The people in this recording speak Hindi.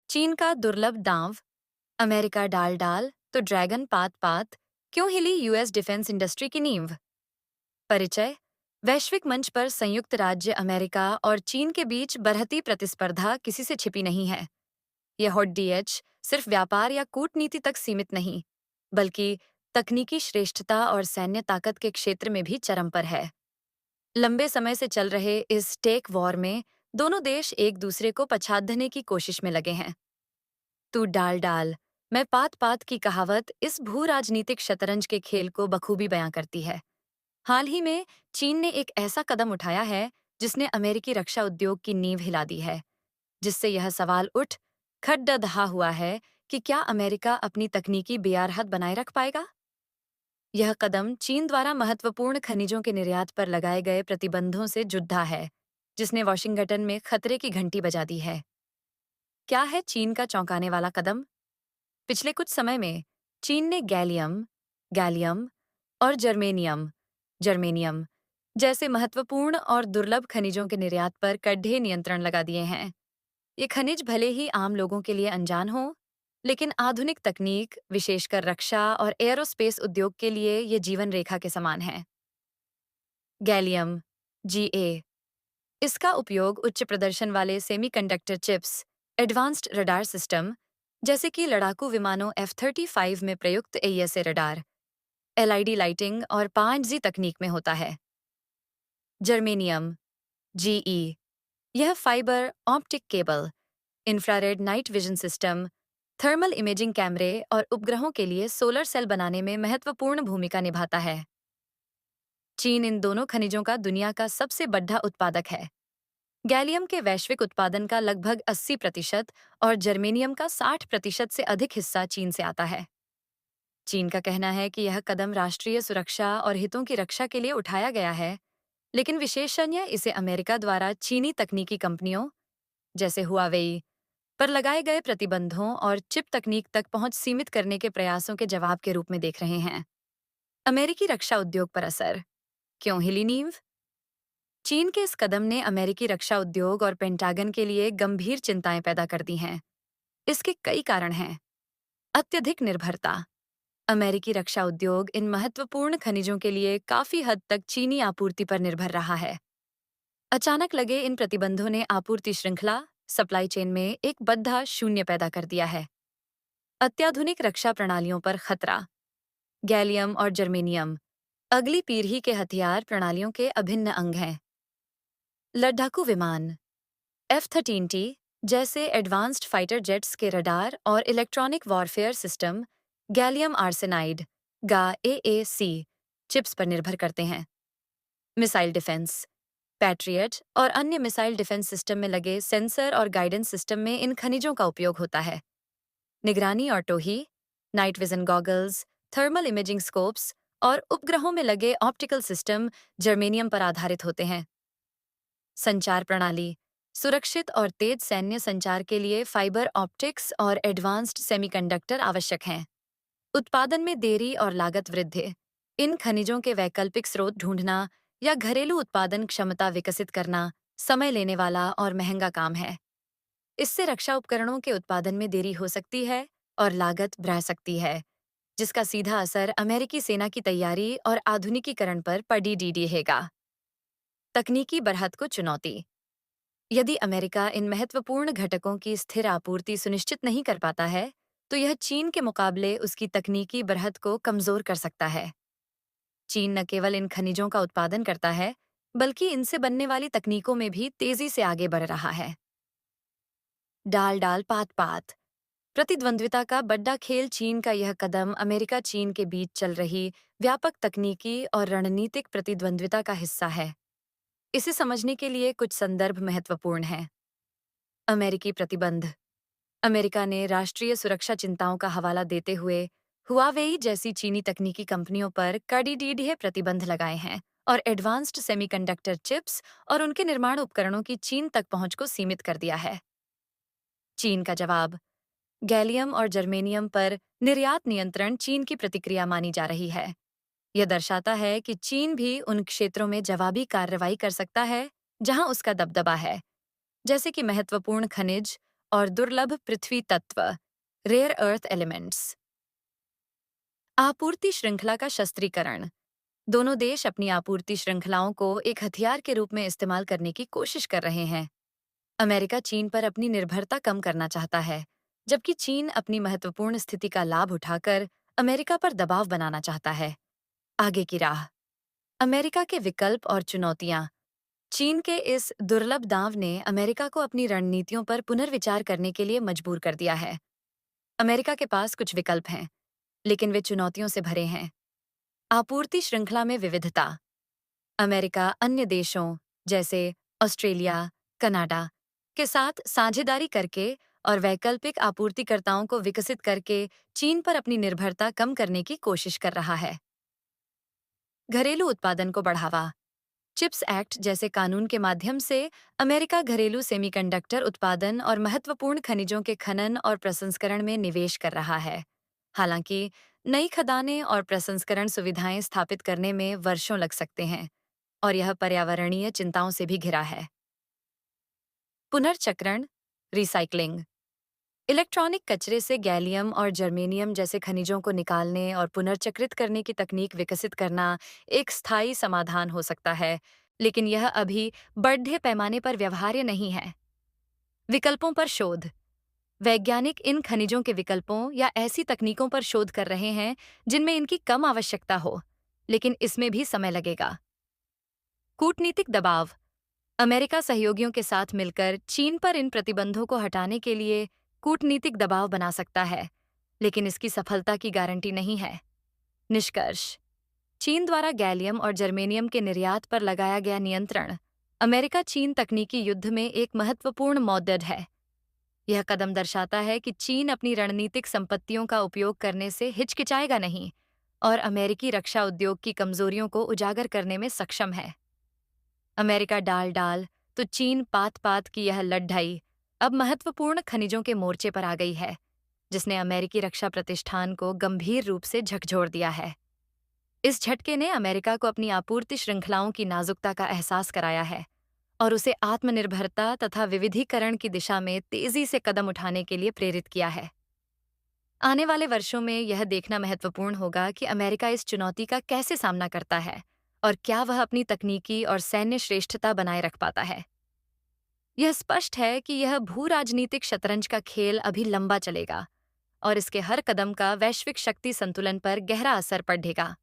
चीन का दुर्लभ दांव, अमेरिका डाल डाल तो ड्रैगन पात पात, क्यों हिली यूएस डिफेंस इंडस्ट्री की नींव। परिचय। वैश्विक मंच पर संयुक्त राज्य अमेरिका और चीन के बीच बढ़ती प्रतिस्पर्धा किसी से छिपी नहीं है। यह हॉट डीएच सिर्फ व्यापार या कूटनीति तक सीमित नहीं, बल्कि तकनीकी श्रेष्ठता और सैन्य ताकत के क्षेत्र में भी चरम पर है। लंबे समय से चल रहे इस टेक वॉर में दोनों देश एक दूसरे को पछाड़ने की कोशिश में लगे हैं। तू डाल डाल, मैं पात पात की कहावत इस भू राजनीतिक शतरंज के खेल को बखूबी बयां करती है। हाल ही में चीन ने एक ऐसा कदम उठाया है जिसने अमेरिकी रक्षा उद्योग की नींव हिला दी है, जिससे यह सवाल उठ खड़ा हुआ है कि क्या अमेरिका अपनी तकनीकी बेयारहत बनाए रख पाएगा। यह कदम चीन द्वारा महत्वपूर्ण खनिजों के निर्यात पर लगाए गए प्रतिबंधों से जुड़ा है, जिसने वॉशिंगटन में खतरे की घंटी बजा दी है। क्या है चीन का चौंकाने वाला कदम? पिछले कुछ समय में चीन ने गैलियम गैलियम और जर्मेनियम जर्मेनियम जैसे महत्वपूर्ण और दुर्लभ खनिजों के निर्यात पर कड़े नियंत्रण लगा दिए हैं। ये खनिज भले ही आम लोगों के लिए अनजान हो, लेकिन आधुनिक तकनीक, विशेषकर रक्षा और एयरोस्पेस उद्योग के लिए ये जीवन रेखा के समान है। गैलियम जीए, इसका उपयोग उच्च प्रदर्शन वाले semiconductor chips, advanced radar system जैसे कि लड़ाकू विमानों F-35 में प्रयुक्त एईएसए रडार, एलईडी लाइटिंग और 5G तकनीक में होता है। जर्मेनियम जीई, यह fibre optic cable, infrared night vision system, thermal imaging कैमरे और उपग्रहों के लिए सोलर सेल बनाने में महत्वपूर्ण भूमिका निभाता है। चीन इन दोनों खनिजों का दुनिया का सबसे बड़ा उत्पादक है। गैलियम के वैश्विक उत्पादन का लगभग 80% और जर्मेनियम का 60% से अधिक हिस्सा चीन से आता है। चीन का कहना है कि यह कदम राष्ट्रीय सुरक्षा और हितों की रक्षा के लिए उठाया गया है, लेकिन विशेषज्ञ इसे अमेरिका द्वारा चीनी तकनीकी कंपनियों जैसे हुआवेई पर लगाए गए प्रतिबंधों और चिप तकनीक तक पहुंच सीमित करने के प्रयासों के जवाब के रूप में देख रहे हैं। अमेरिकी रक्षा उद्योग पर असर, क्यों हिली नींव? चीन के इस कदम ने अमेरिकी रक्षा उद्योग और पेंटागन के लिए गंभीर चिंताएं पैदा कर दी हैं। इसके कई कारण हैं। अत्यधिक निर्भरता, अमेरिकी रक्षा उद्योग इन महत्वपूर्ण खनिजों के लिए काफी हद तक चीनी आपूर्ति पर निर्भर रहा है। अचानक लगे इन प्रतिबंधों ने आपूर्ति श्रृंखला, सप्लाई चेन में एक बद्धा शून्य पैदा कर दिया है। अत्याधुनिक रक्षा प्रणालियों पर खतरा, गैलियम और जर्मेनियम अगली पीढ़ी के हथियार प्रणालियों के अभिन्न अंग हैं। लड़ाकू विमान F-13T जैसे एडवांस्ड फाइटर जेट्स के रडार और electronic warfare system gallium arsenide गा AAC चिप्स पर निर्भर करते हैं। मिसाइल डिफेंस, पैट्रियट और अन्य मिसाइल डिफेंस सिस्टम में लगे सेंसर और गाइडेंस सिस्टम में इन खनिजों का उपयोग होता है। निगरानी और टोही, night vision goggles, thermal imaging scopes और उपग्रहों में लगे ऑप्टिकल सिस्टम जर्मेनियम पर आधारित होते हैं। संचार प्रणाली, सुरक्षित और तेज सैन्य संचार के लिए फाइबर ऑप्टिक्स और एडवांस्ड सेमीकंडक्टर आवश्यक हैं। उत्पादन में देरी और लागत वृद्धि, इन खनिजों के वैकल्पिक स्रोत ढूंढना या घरेलू उत्पादन क्षमता विकसित करना समय लेने वाला और महंगा काम है। इससे रक्षा उपकरणों के उत्पादन में देरी हो सकती है और लागत बढ़ सकती है, जिसका सीधा असर अमेरिकी सेना की तैयारी और आधुनिकीकरण पर पड़ेगा। तकनीकी बढ़त को चुनौती, यदि अमेरिका इन महत्वपूर्ण घटकों की स्थिर आपूर्ति सुनिश्चित नहीं कर पाता है, तो यह चीन के मुकाबले उसकी तकनीकी बढ़त को कमजोर कर सकता है। चीन न केवल इन खनिजों का उत्पादन करता है, बल्कि इनसे बनने वाली तकनीकों में भी तेजी से आगे बढ़ रहा है। डाल डाल पात पात, प्रतिद्वंद्विता का बड़ा खेल चीन का यह कदम अमेरिका चीन के बीच चल रही व्यापक तकनीकी और रणनीतिक प्रतिद्वंद्विता का हिस्सा है। इसे समझने के लिए कुछ संदर्भ महत्वपूर्ण हैं। अमेरिकी प्रतिबंध, अमेरिका ने राष्ट्रीय सुरक्षा चिंताओं का हवाला देते हुए हुआवेई जैसी चीनी तकनीकी कंपनियों पर कड़े प्रतिबंध लगाए हैं और एडवांस्ड सेमीकंडक्टर चिप्स और उनके निर्माण उपकरणों की चीन तक पहुंच को सीमित कर दिया है। चीन का जवाब, गैलियम और जर्मेनियम पर निर्यात नियंत्रण चीन की प्रतिक्रिया मानी जा रही है। यह दर्शाता है कि चीन भी उन क्षेत्रों में जवाबी कार्रवाई कर सकता है जहां उसका दबदबा है, जैसे कि महत्वपूर्ण खनिज और दुर्लभ पृथ्वी तत्व रेयर अर्थ एलिमेंट्स। आपूर्ति श्रृंखला का शस्त्रीकरण। दोनों देश अपनी आपूर्ति श्रृंखलाओं को एक हथियार के रूप में इस्तेमाल करने की कोशिश कर रहे हैं। अमेरिका चीन पर अपनी निर्भरता कम करना चाहता है, जबकि चीन अपनी महत्वपूर्ण स्थिति का लाभ उठाकर अमेरिका पर दबाव बनाना चाहता है। आगे की राह। अमेरिका के विकल्प और चुनौतियां। चीन के इस दुर्लभ दांव ने अमेरिका को अपनी रणनीतियों पर पुनर्विचार करने के लिए मजबूर कर दिया है। अमेरिका के पास कुछ विकल्प हैं, लेकिन वे चुनौतियों से भरे हैं। आपूर्ति श्रृंखला में विविधता। अमेरिका अन्य देशों जैसे ऑस्ट्रेलिया, कनाडा के साथ साझेदारी करके और वैकल्पिक आपूर्तिकर्ताओं को विकसित करके चीन पर अपनी निर्भरता कम करने की कोशिश कर रहा है। घरेलू उत्पादन को बढ़ावा। चिप्स एक्ट जैसे कानून के माध्यम से अमेरिका घरेलू सेमीकंडक्टर उत्पादन और महत्वपूर्ण खनिजों के खनन और प्रसंस्करण में निवेश कर रहा है। हालांकि नई खदानें और प्रसंस्करण सुविधाएं स्थापित करने में वर्षों लग सकते हैं और यह पर्यावरणीय चिंताओं से भी घिरा है। पुनर्चक्रण, रिसाइकलिंग। इलेक्ट्रॉनिक कचरे से गैलियम और जर्मेनियम जैसे खनिजों को निकालने और पुनर्चक्रित करने की तकनीक विकसित करना एक स्थायी समाधान हो सकता है, लेकिन यह अभी बड़े पैमाने पर व्यवहार्य नहीं है। विकल्पों पर शोध। वैज्ञानिक इन खनिजों के विकल्पों या ऐसी तकनीकों पर शोध कर रहे हैं जिनमें इनकी कम आवश्यकता हो, लेकिन इसमें भी समय लगेगा। कूटनीतिक दबाव। अमेरिका सहयोगियों के साथ मिलकर चीन पर इन प्रतिबंधों को हटाने के लिए कूटनीतिक दबाव बना सकता है, लेकिन इसकी सफलता की गारंटी नहीं है। निष्कर्ष। चीन द्वारा गैलियम और जर्मेनियम के निर्यात पर लगाया गया नियंत्रण अमेरिका चीन तकनीकी युद्ध में एक महत्वपूर्ण मौद्रिक है। यह कदम दर्शाता है कि चीन अपनी रणनीतिक संपत्तियों का उपयोग करने से हिचकिचाएगा नहीं और अमेरिकी रक्षा उद्योग की कमजोरियों को उजागर करने में सक्षम है। अमेरिका डाल डाल तो चीन पात पात की यह लड़ाई अब महत्वपूर्ण खनिजों के मोर्चे पर आ गई है, जिसने अमेरिकी रक्षा प्रतिष्ठान को गंभीर रूप से झकझोर दिया है। इस झटके ने अमेरिका को अपनी आपूर्ति श्रृंखलाओं की नाजुकता का एहसास कराया है और उसे आत्मनिर्भरता तथा विविधीकरण की दिशा में तेजी से कदम उठाने के लिए प्रेरित किया है। आने वाले वर्षों में यह देखना महत्वपूर्ण होगा कि अमेरिका इस चुनौती का कैसे सामना करता है और क्या वह अपनी तकनीकी और सैन्य श्रेष्ठता बनाए रख पाता है। यह स्पष्ट है कि यह भू राजनीतिक शतरंज का खेल अभी लंबा चलेगा और इसके हर कदम का वैश्विक शक्ति संतुलन पर गहरा असर पड़ेगा।